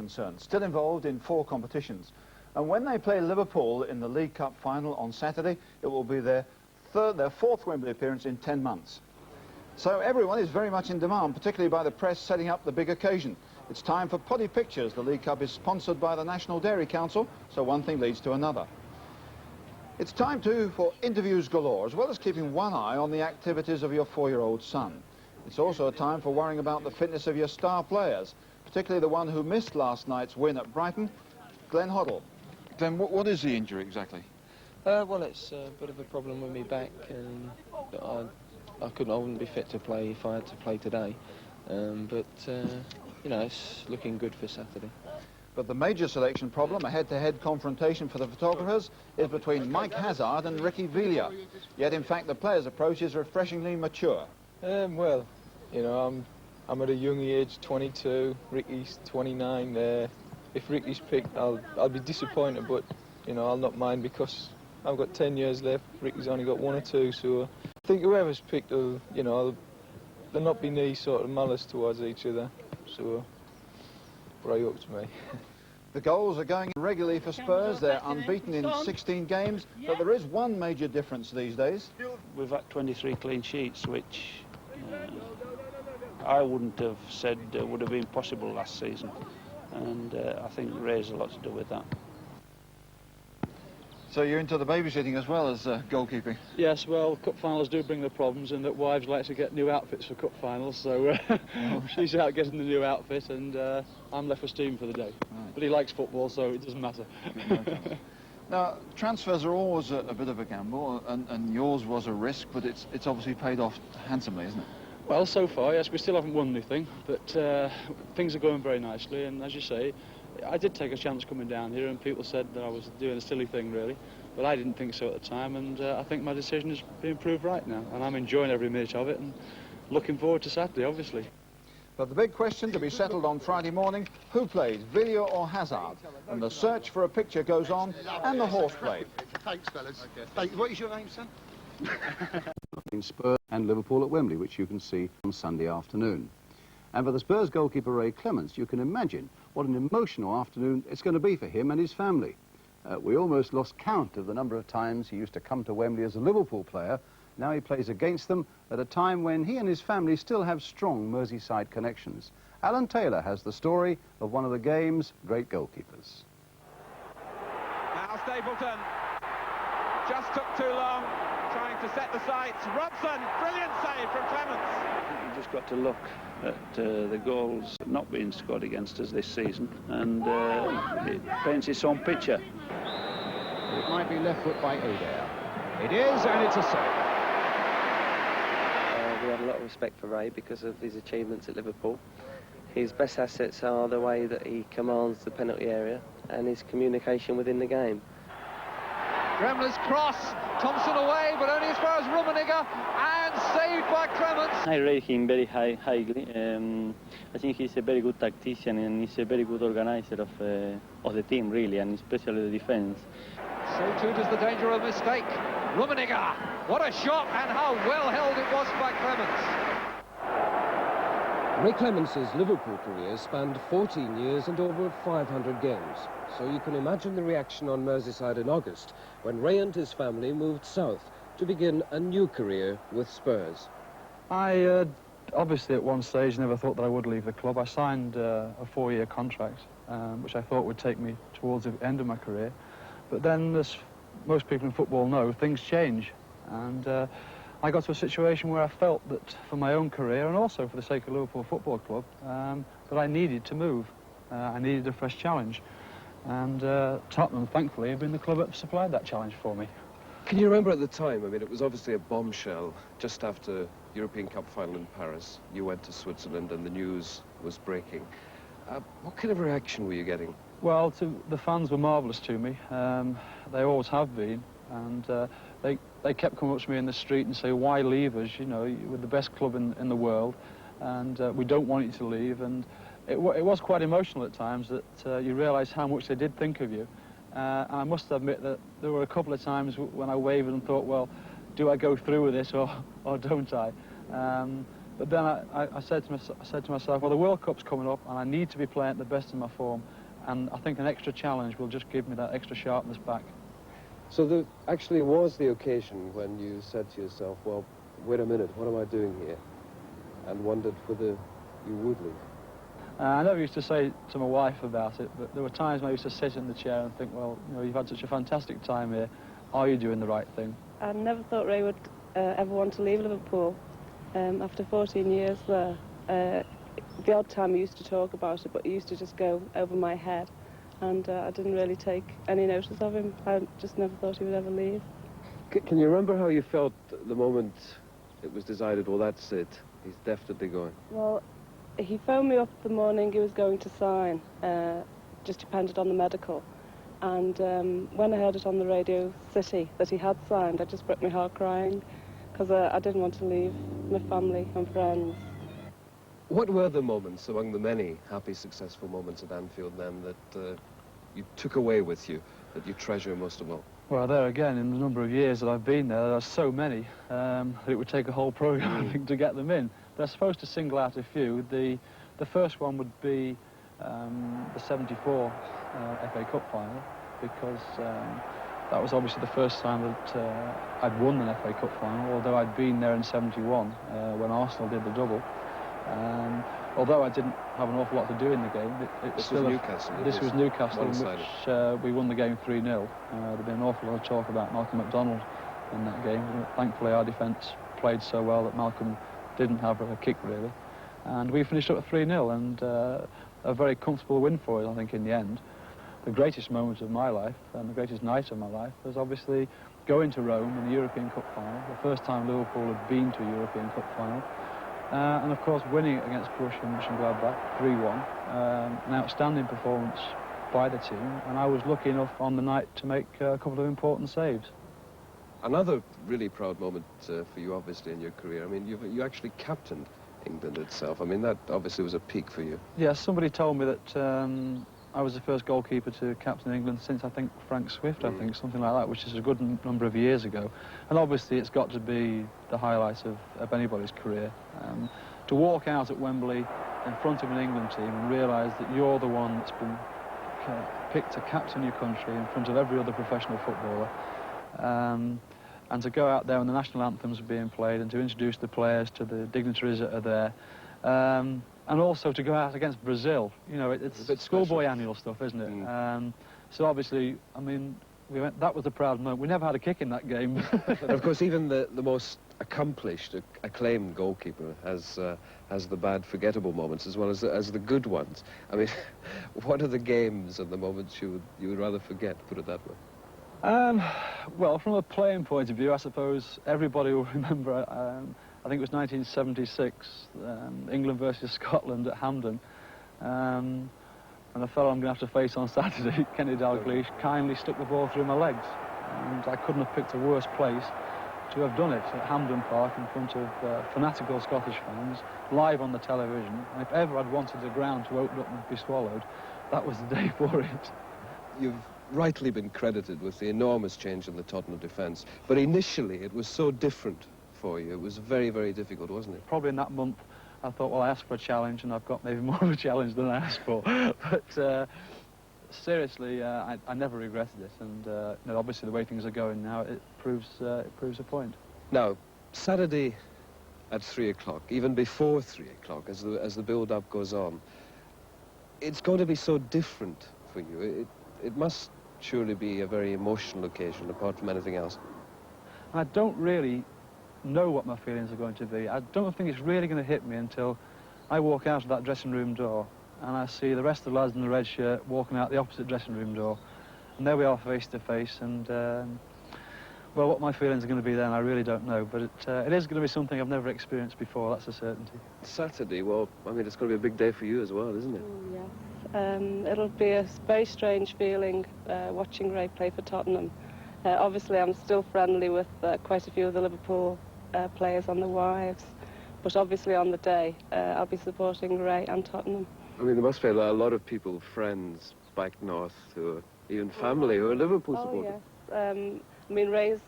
concerned, still involved in 4 competitions. And when they play Liverpool in the League Cup final on Saturday, it will be their 4th Wembley appearance in 10 months. So everyone is very much in demand, particularly by the press setting up the big occasion. It's time for potty pictures. The League Cup is sponsored by the National Dairy Council, so one thing leads to another. It's time, too, for interviews galore, as well as keeping one eye on the activities of your 4-year-old son. It's also a time for worrying about the fitness of your star players, particularly the one who missed last night's win at Brighton, Glenn Hoddle. Glenn, what is the injury exactly? Well, it's a bit of a problem with me back, and I wouldn't be fit to play if I had to play today. You know, it's looking good for Saturday. But the major selection problem, a head-to-head confrontation for the photographers, is between Mike Hazard and Ricky Velia. Yet, in fact, the players' approach is refreshingly mature. Well, you know, I'm at a young age, 22. Ricky's 29. If Ricky's picked, I'll be disappointed, but you know, I'll not mind because I've got 10 years left. Ricky's only got 1 or 2, so I think whoever's picked, will, you know, there'll not be any sort of malice towards each other. So, right up to me. The goals are going in regularly for Spurs. They're unbeaten in 16 games, but there is one major difference these days. We've had 23 clean sheets, which I wouldn't have said would have been possible last season. And I think Ray's a lot to do with that. So you're into the babysitting as well as goalkeeping? Yes, well, cup finals do bring the problems in that wives like to get new outfits for cup finals, so she's out getting the new outfit and I'm left with Stephen for the day. Right. But he likes football, so it doesn't matter. Now, transfers are always a bit of a gamble, and yours was a risk, but it's obviously paid off handsomely, isn't it? Well, so far, yes, we still haven't won anything, but things are going very nicely, and as you say, I did take a chance coming down here, and people said that I was doing a silly thing, really, but I didn't think so at the time, and I think my decision has been proved right now, and I'm enjoying every minute of it, and looking forward to Saturday, obviously. But the big question to be settled on Friday morning, who plays, Velia or Hazard? And the search for a picture goes on, and the horseplay. Thanks, fellas. Thanks. What is your name, son? In Spurs and Liverpool at Wembley, which you can see on Sunday afternoon. And for the Spurs goalkeeper Ray Clemence, you can imagine what an emotional afternoon it's going to be for him and his family. We almost lost count of the number of times he used to come to Wembley as a Liverpool player. Now he plays against them at a time when he and his family still have strong Merseyside connections. Alan Taylor has the story of one of the game's great goalkeepers. Now Stapleton just took too long, trying to set the sights. Robson, brilliant save from Clemence. You've just got to look at the goals not being scored against us this season, and it paints its own picture. It might be left foot by Adair. It is, and it's a save. We have a lot of respect for Ray because of his achievements at Liverpool. His best assets are the way that he commands the penalty area and his communication within the game. Gremler's cross, Thompson away, but only as far as Rummenigge, and saved by Clemence. I rate him very highly. I think he's a very good tactician and he's a very good organizer of the team, really, and especially the defence. So too does the danger of mistake. Rummenigge, what a shot, and how well held it was by Clemence. Ray Clemence's Liverpool career spanned 14 years and over 500 games. So you can imagine the reaction on Merseyside in August when Ray and his family moved south to begin a new career with Spurs. I obviously at one stage never thought that I would leave the club. I signed a 4-year contract, which I thought would take me towards the end of my career. But then, as most people in football know, things change. And I got to a situation where I felt that for my own career and also for the sake of Liverpool Football Club, that I needed to move. I needed a fresh challenge. And Tottenham, thankfully, have been the club that supplied that challenge for me. Can you remember at the time, I mean, it was obviously a bombshell just after European Cup final in Paris. You went to Switzerland and the news was breaking. What kind of reaction were you getting? Well, the fans were marvellous to me. They always have been. And they kept coming up to me in the street and say, why leave us? You know, we're the best club in the world, and we don't want you to leave. And it was quite emotional at times that you realise how much they did think of you. And I must admit that there were a couple of times when I wavered and thought, well, do I go through with this or don't I? But then I said to myself, well, the World Cup's coming up, and I need to be playing at the best of my form, and I think an extra challenge will just give me that extra sharpness back. So there actually was the occasion when you said to yourself, well, wait a minute, what am I doing here? And wondered whether you would leave. I never used to say to my wife about it, but there were times when I used to sit in the chair and think, well, you know, you've had such a fantastic time here. Are you doing the right thing? I never thought Ray would ever want to leave Liverpool. After 14 years there, the odd time he used to talk about it, but he used to just go over my head, and I didn't really take any notice of him. I just never thought he would ever leave. Can you remember how you felt the moment it was decided, well, that's it, he's definitely going? Well, he phoned me up the morning he was going to sign, just depended on the medical. And when I heard it on the Radio City that he had signed, I just broke my heart crying, because I didn't want to leave my family and friends. What were the moments among the many happy, successful moments at Anfield then that you took away with you, that you treasure most of all? Well, there again, in the number of years that I've been there are so many that it would take a whole programme, I think, to get them in. But I'm supposed to single out a few. The first one would be the '74 FA Cup final, because that was obviously the first time that I'd won an FA Cup final, although I'd been there in '71 when Arsenal did the double. Although I didn't have an awful lot to do in the game, This was Newcastle, in which we won the game 3-0. There'd been an awful lot of talk about Malcolm MacDonald in that game. Thankfully, our defence played so well that Malcolm didn't have a kick, really. And we finished up at 3-0, and a very comfortable win for us, I think, in the end. The greatest moment of my life, and the greatest night of my life, was obviously going to Rome in the European Cup final, the first time Liverpool had been to a European Cup final. And of course winning against Borussia Mönchengladbach 3-1, an outstanding performance by the team, and I was lucky enough on the night to make a couple of important saves. Another really proud moment for you, obviously, in your career. I mean, you actually captained England itself. I mean, that obviously was a peak for you. Yeah, somebody told me that I was the first goalkeeper to captain England since, I think, Frank Swift, I think, something like that, which is a good number of years ago. And obviously it's got to be the highlight of anybody's career. To walk out at Wembley in front of an England team and realise that you're the one that's been picked to captain your country in front of every other professional footballer, and to go out there when the national anthems are being played and to introduce the players to the dignitaries that are there, and also to go out against Brazil. You know, it's schoolboy annual stuff, isn't it? So obviously, I mean, that was a proud moment. We never had a kick in that game. And of course, even the most accomplished, acclaimed goalkeeper has the bad, forgettable moments as well as the good ones. I mean, what are the games and the moments you would rather forget, put it that way? Well, from a playing point of view, I suppose everybody will remember, I think it was 1976, England versus Scotland at Hampden. And the fellow I'm going to have to face on Saturday, Kenny Dalglish, kindly stuck the ball through my legs. And I couldn't have picked a worse place to have done it, at Hampden Park in front of fanatical Scottish fans, live on the television. And if ever I'd wanted the ground to open up and be swallowed, that was the day for it. You've rightly been credited with the enormous change in the Tottenham defence, but initially it was so different for you. It was very, very difficult, wasn't it? Probably in that month I thought, well, I asked for a challenge and I've got maybe more of a challenge than I asked for. But seriously, I never regretted it, and you know, obviously the way things are going now, it proves a point. Now, Saturday at 3 o'clock, even before 3 o'clock, as the build-up goes on, it's going to be so different for you. It must surely be a very emotional occasion, apart from anything else. I don't really know what my feelings are going to be. I don't think it's really going to hit me until I walk out of that dressing room door and I see the rest of the lads in the red shirt walking out the opposite dressing room door. And there we are face to face, and well, what my feelings are going to be then, I really don't know, but it is going to be something I've never experienced before, that's a certainty. Saturday, well, I mean, it's going to be a big day for you as well, isn't it? Yes. It'll be a very strange feeling watching Ray play for Tottenham. Obviously, I'm still friendly with quite a few of the Liverpool players and their wives, but obviously on the day, I'll be supporting Ray and Tottenham. I mean, there must be a lot of people, friends back north, who are even family, who are Liverpool supporters. Oh, yes. I mean, Ray's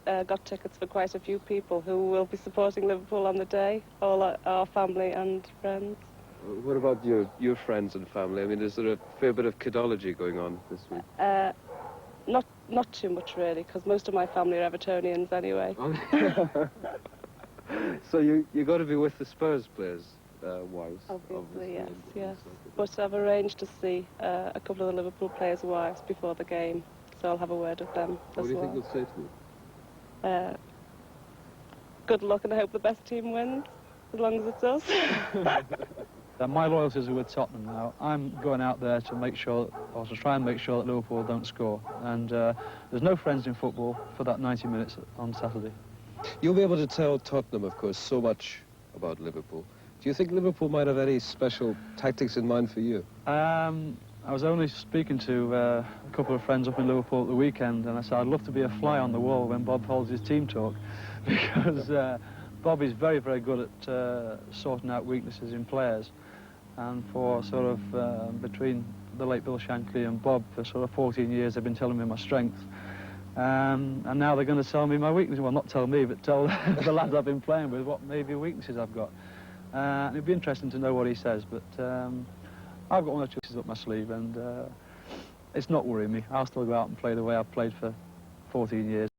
got tickets for quite a few people who will be supporting Liverpool on the day, all our family and friends. What about your friends and family? I mean, is there a fair bit of kidology going on this week? Not too much really, because most of my family are Evertonians anyway. So you got to be with the Spurs players' wives. Obviously, yes. But I've arranged to see a couple of the Liverpool players' wives before the game, so I'll have a word with them as well. What do you think you'll say to them? Good luck, and I hope the best team wins, as long as it does. My loyalties are with Tottenham now. I'm going out there to make sure, or to try and make sure that Liverpool don't score. And there's no friends in football for that 90 minutes on Saturday. You'll be able to tell Tottenham, of course, so much about Liverpool. Do you think Liverpool might have any special tactics in mind for you? I was only speaking to a couple of friends up in Liverpool at the weekend, and I said I'd love to be a fly on the wall when Bob holds his team talk, because Bob is very, very good at sorting out weaknesses in players. And for sort of between the late Bill Shankly and Bob for sort of 14 years, they've been telling me my strengths. And now they're going to tell me my weaknesses. Well, not tell me, but tell the lads I've been playing with what maybe weaknesses I've got. It'd be interesting to know what he says, but I've got one of those tricks up my sleeve, and it's not worrying me. I'll still go out and play the way I've played for 14 years.